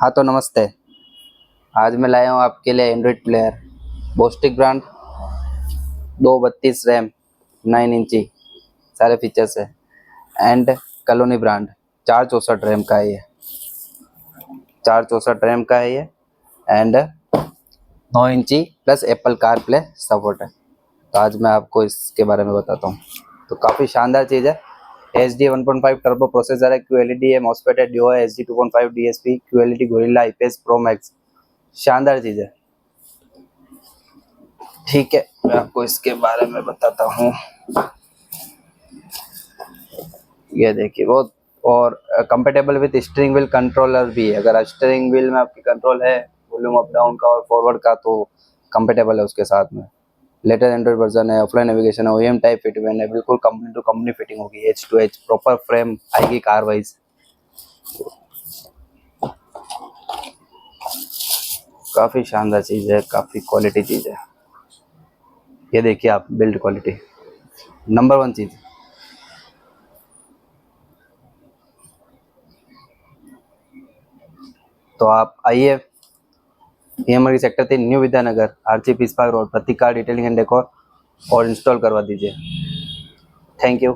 हाँ तो नमस्ते। आज मैं लाया हूँ आपके लिए Android player Bostic brand 232 RAM 9 इंची सारे फीचर्स है एंड कॉलोनी ब्रांड 464 रैम का है ये 464 रैम का है ये एंड 9 इंची plus Apple car play support है। तो आज मैं आपको इसके बारे में बताता हूँ। तो काफ़ी शानदार चीज़ है। HD 1.5 टर्बो प्रोसेसर है, QLED है, मॉसफेट है, डियो है, SD 2.5 DSP, QLED gorilla IPS pro max. शानदार चीज़ है। ठीक है, मैं आपको इसके बारे में बताता हूँ। ये देखिए बहुत और compatible with steering wheel controller भी है। अगर स्टीयरिंग व्हील में आपकी कंट्रोल है वॉल्यूम अप डाउन का और फॉरवर्ड का तो कंपेटेबल है उसके साथ में। लेटेस्ट एंड्रॉइड वर्जन है, ऑफलाइन नेविगेशन है, OEM टाइप फिटमेंट है, बिल्कुल कंपनी टू कंपनी फिटिंग होगी, H2H प्रॉपर फ्रेम आएगी कार वाइज। काफ़ी शानदार चीज़ है, काफ़ी क्वालिटी चीज़ है। ये देखिए आप बिल्ड क्वालिटी नंबर 1 चीज़। तो आप आइए हमारी sector 3 new Vidyanagar RCP Ispat road Pratik car detailing and decor और इंस्टॉल करवा दीजिए। Thank you.